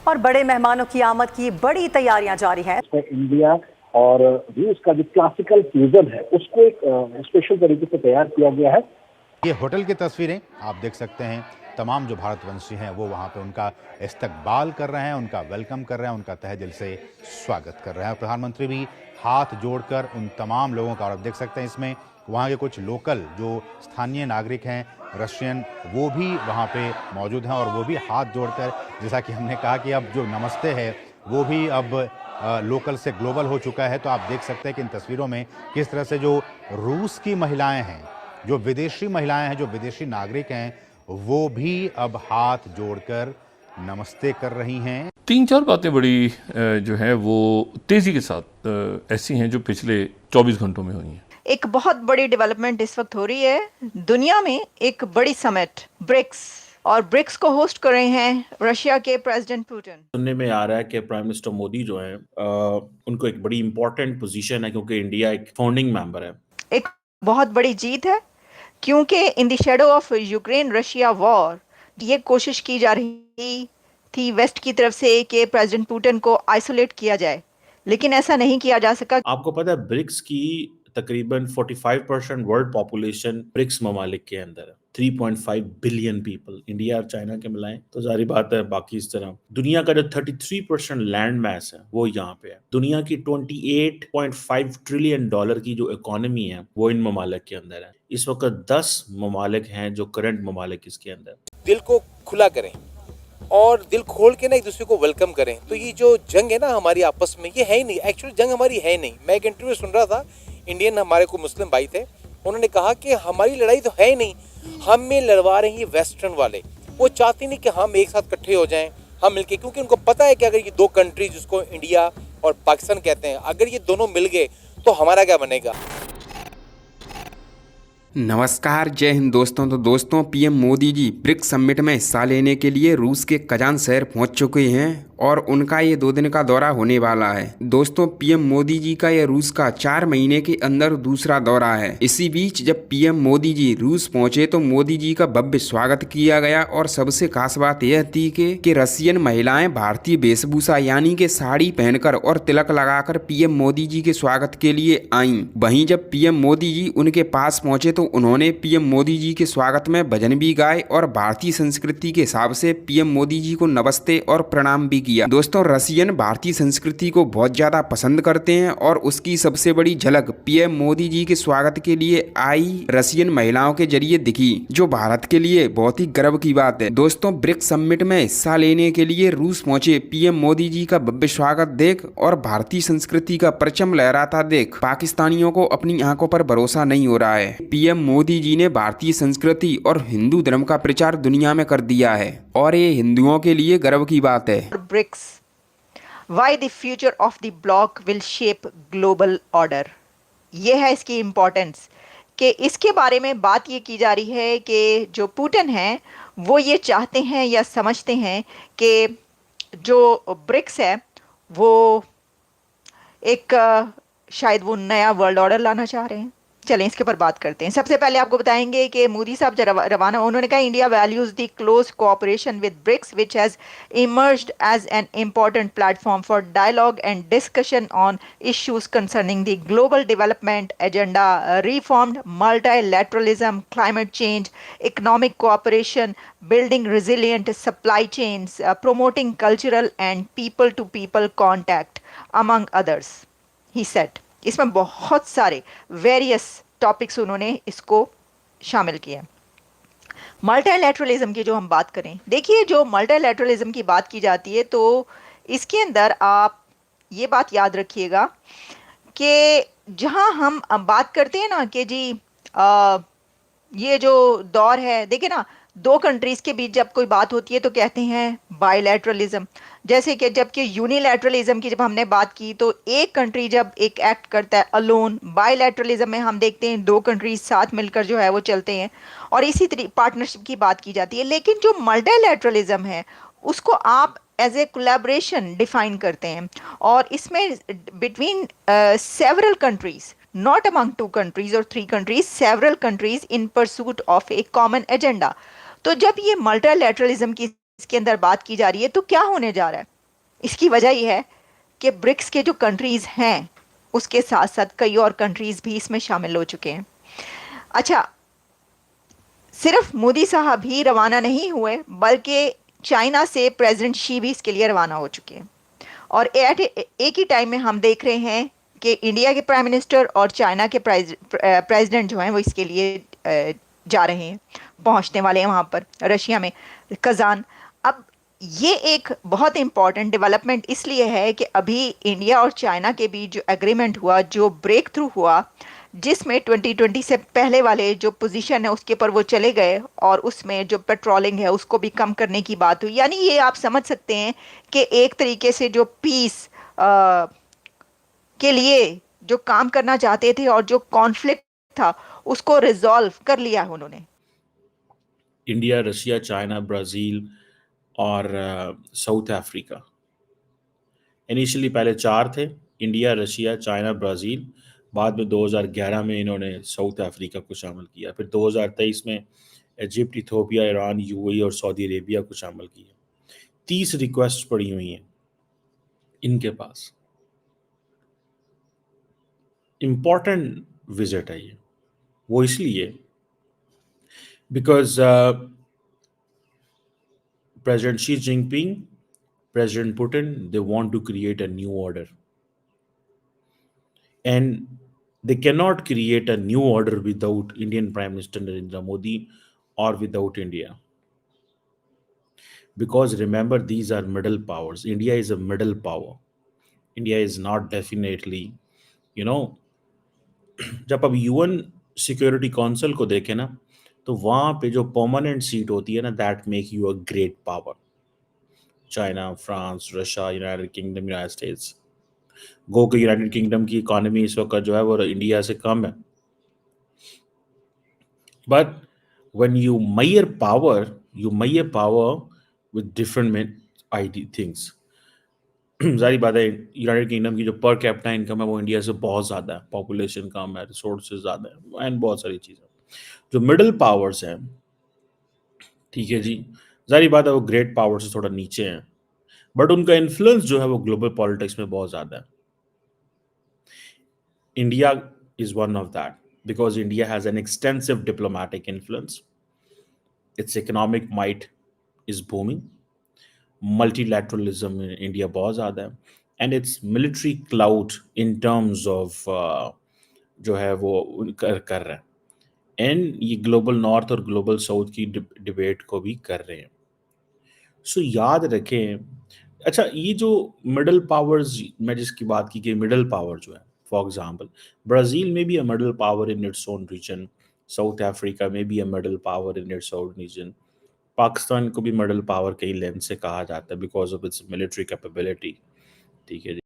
और बड़े मेहमानों की आमद की बड़ी तैयारियां जारी हैं। इंडिया और रूस का जो क्लासिकल फ्यूजन है उसको एक स्पेशल तरीके से तैयार किया गया है। ये होटल की तस्वीरें आप देख सकते हैं। तमाम जो भारतवंशी हैं वो वहाँ पे उनका इस्तकबाल कर रहे हैं, उनका वेलकम कर रहे हैं, उनका तहे दिल से स्वागत कर रहे हैं। प्रधानमंत्री भी हाथ जोड़कर उन तमाम लोगों का, और आप देख सकते हैं इसमें वहाँ के कुछ लोकल जो स्थानीय नागरिक हैं रशियन, वो भी वहाँ पे मौजूद हैं और वो भी हाथ जोड़कर, जैसा कि हमने कहा कि अब जो नमस्ते है वो भी अब लोकल से ग्लोबल हो चुका है। तो आप देख सकते हैं कि इन तस्वीरों में किस तरह से जो रूस की महिलाएं हैं, जो विदेशी महिलाएं हैं, जो विदेशी नागरिक हैं, वो भी अब हाथ जोड़कर नमस्ते कर रही हैं। 3-4 बातें बड़ी जो है वो तेजी के साथ ऐसी हैं जो पिछले 24 घंटों में हुई हैं। एक बहुत बड़ी डेवलपमेंट इस वक्त हो रही है दुनिया में। एक बड़ी समिट ब्रिक्स, और ब्रिक्स को होस्ट कर रहे हैं रशिया के प्रेसिडेंट पुतिन। सुनने में आ रहा है कि प्राइम मिनिस्टर मोदी जो है उनको एक बड़ी इंपॉर्टेंट पोजीशन है क्योंकि इंडिया एक फाउंडिंग मेंबर है। एक बहुत बड़ी जीत है क्योंकि in the shadow of Ukraine Russia war ये कोशिश की जा रही थी वेस्ट की तरफ से कि प्रेसिडेंट पुतिन को आइसोलेट किया जाए, लेकिन ऐसा नहीं किया जा सका। आपको पता है ब्रिक्स की तकरीबन 45% वर्ल्ड पॉपुलेशन ब्रिक्स ममालिक के अंदर है। 3.5 बिलियन पीपल इंडिया और चाइना के मिलाएं तो जारी बात है बाकी इस तरह। दुनिया का जो 33% लैंड मैस है वो यहाँ पे है। दुनिया की 28.5 ट्रिलियन डॉलर की जो इकोनॉमी है वो इन ममालिक के अंदर है। इस वक्त 10 ममालिक हैं जो करंट ममालिक इसके अंदर। दिल को खुला करें और दिल खोल के ना एक दूसरे को वेलकम करें। तो ये जो जंग है ना हमारी आपस में, ये है ही नहीं, एक्चुअली जंग हमारी है नहीं। मैं एक इंटरव्यू सुन रहा था, इंडियन हमारे को मुस्लिम भाई थे, उन्होंने कहा कि हमारी लड़ाई तो है ही नहीं, हम में लड़वा रहे हैं वेस्टर्न वाले। वो चाहते नहीं कि हम एक साथ इकट्ठे हो जाएं, हम मिलके, क्योंकि उनको पता है कि अगर ये दो कंट्री जिसको इंडिया और पाकिस्तान कहते हैं, अगर ये दोनों मिल गए तो हमारा क्या बनेगा। नमस्कार, जय हिंद दोस्तों। तो दोस्तों, PM Modi ji BRICS summit में हिस्सा लेने के लिए रूस के कजान शहर पहुंच चुके हैं और उनका ये 2 दिन का दौरा होने वाला है। दोस्तों, पीएम मोदी जी का ये रूस का 4 महीने के अंदर दूसरा दौरा है। इसी बीच जब पीएम मोदी जी रूस पहुंचे तो मोदी जी का भव्य स्वागत किया गया और सबसे खास बात यह थी कि रशियन महिलाएं भारतीय वेशभूषा यानी कि साड़ी पहनकर और तिलक लगाकर पीएम मोदी जी के स्वागत के लिए आईं। वहीं जब पीएम मोदी जी उनके पास पहुंचे तो उन्होंने पीएम मोदी जी के स्वागत में भजन भी गाए और भारतीय संस्कृति के हिसाब से पीएम मोदी जी को नमस्ते और प्रणाम भी किया। दोस्तों, रशियन भारतीय संस्कृति को बहुत ज्यादा पसंद करते हैं और उसकी सबसे बड़ी झलक पीएम मोदी जी के स्वागत के लिए आई रशियन महिलाओं के जरिए दिखी, जो भारत के लिए बहुत ही गर्व की बात है। दोस्तों, ब्रिक्स समिट में हिस्सा लेने के लिए रूस पहुंचे पीएम मोदी जी का भव्य स्वागत देख और भारतीय संस्कृति का परचम लहराता देख पाकिस्तानियों को अपनी आंखों पर भरोसा नहीं हो रहा है। पीएम मोदी जी ने भारतीय संस्कृति और हिंदू धर्म का प्रचार दुनिया में कर दिया है और ये हिंदुओं के लिए गर्व की बात है। BRICS, why the future of the bloc will shape global order. ये है इसकी इम्पोर्टेंस कि इसके बारे में बात ये की जा रही है कि जो पुतिन हैं वो ये चाहते हैं या समझते हैं कि जो ब्रिक्स है वो एक शायद वो नया वर्ल्ड ऑर्डर लाना चाह रहे हैं। चलें इसके ऊपर बात करते हैं। सबसे पहले आपको बताएंगे कि मोदी साहब जब रवाना, उन्होंने कहा India values the close cooperation with BRICS which has emerged as an important platform for dialogue and discussion on issues concerning the global development agenda, reformed multilateralism, climate change, economic cooperation, building resilient supply chains, promoting cultural and people to people contact among others, he said. इसमें बहुत सारे various topics उन्होंने इसको शामिल किए। Multilateralism की जो हम बात करें, देखिए जो मल्टीलैटरलिज्म की बात की जाती है तो इसके अंदर आप ये बात याद रखिएगा कि जहां हम बात करते हैं ना कि जी ये जो दौर है, देखिए ना, 2 कंट्रीज के बीच जब कोई बात होती है तो कहते हैं बायलैटरलिज्म। जैसे कि जबकि यूनिलैटरलिज्म की जब हमने बात की तो एक कंट्री जब एक एक्ट करता है अलोन, बायलैटरलिज्म में हम देखते हैं 2 कंट्रीज साथ मिलकर जो है वो चलते हैं और इसी तरह पार्टनरशिप की बात की जाती है। लेकिन जो मल्टीलैटरलिज्म है उसको आप एज ए कोलैबोरेशन डिफाइन करते हैं और इसमें between several countries, not among 2 countries or 3 countries, several countries in pursuit of a common agenda। तो जब ये मल्टीलैटरलिज्म की इसके अंदर बात की जा रही है तो क्या होने जा रहा है? इसकी वजह यह है कि ब्रिक्स के जो कंट्रीज हैं उसके साथ साथ कई और कंट्रीज भी इसमें शामिल हो चुके हैं। अच्छा, सिर्फ मोदी साहब ही रवाना नहीं हुए, बल्कि चाइना से प्रेसिडेंट शी भी इसके लिए रवाना हो चुके हैं। और एक ही टाइम में हम देख रहे हैं कि इंडिया के प्राइम मिनिस्टर और चाइना के प्रेसिडेंट जो हैं वो इसके लिए जा रहे हैं, पहुंचने वाले हैं वहाँ पर रशिया में, कजान। अब ये एक बहुत इंपॉर्टेंट डेवलपमेंट इसलिए है कि अभी इंडिया और चाइना के बीच जो एग्रीमेंट हुआ, जो ब्रेक थ्रू हुआ, जिसमें 2020 से पहले वाले जो पोजीशन है उसके पर वो चले गए और उसमें जो पेट्रोलिंग है उसको भी कम करने की बात हुई। यानी ये आप समझ सकते हैं कि एक तरीके से जो पीस के लिए जो काम करना चाहते थे और जो कॉन्फ्लिक्ट था उसको रिजॉल्व कर लिया उन्होंने। इंडिया, रशिया, चाइना, ब्राज़ील और साउथ अफ्रीका, इनिशियली पहले 4 थे, इंडिया, रशिया, चाइना, ब्राज़ील। बाद में 2011 में इन्होंने साउथ अफ्रीका को शामिल किया। फिर 2023 में इजिप्ट, इथियोपिया, ईरान, यूएई और सऊदी अरेबिया को शामिल किया। 30 रिक्वेस्ट पड़ी हुई हैं इनके पास। इम्पॉर्टेंट विजिट है ये, वो इसलिए because President Xi Jinping, President Putin, they want to create a new order. And they cannot create a new order without Indian Prime Minister Narendra Modi or without India. Because remember, these are middle powers. India is a middle power. India is not definitely, you know, जब अब UN security council को देखें ना, तो वहां पे जो permanent seat होती है ना, that make you a great power. China, France, Russia, United Kingdom, United States. गो के यूनाइटेड किंगडम की इकोनॉमी इस वक्त जो है वो इंडिया से कम है, but when you measure power with different ID things. जारी बात है, यूनाइटेड किंगडम की जो पर कैपिटा इनकम है वो इंडिया से बहुत ज़्यादा है, पॉपुलेशन कम है, रिसोर्सेज ज़्यादा है एंड बहुत सारी चीज़ें। जो मिडिल पावर्स हैं, ठीक है जी, जारी बात है वो ग्रेट पावर से थोड़ा नीचे हैं, बट उनका इन्फ्लुएंस जो है वो ग्लोबल पॉलिटिक्स में बहुत ज़्यादा है। India is one of that because India has an extensive diplomatic influence. Its economic might is booming. Multilateralism in India बहुत ज़्यादा है, and its military clout in terms of जो है वो कर रहे हैं, एंड ये ग्लोबल नॉर्थ और ग्लोबल साउथ की डिबेट को भी कर रहे हैं। सो याद रखें। अच्छा, ये जो मिडल पावर्स मैं जिसकी बात की कि मिडल पावर जो है, फॉर एग्जांपल ब्राज़ील में भी a middle power in its own region, South Africa में भी a middle power in its own region, Pakistan को भी मिडल पावर कई लेंस से कहा जाता है because of its military capability, ठीक है जी।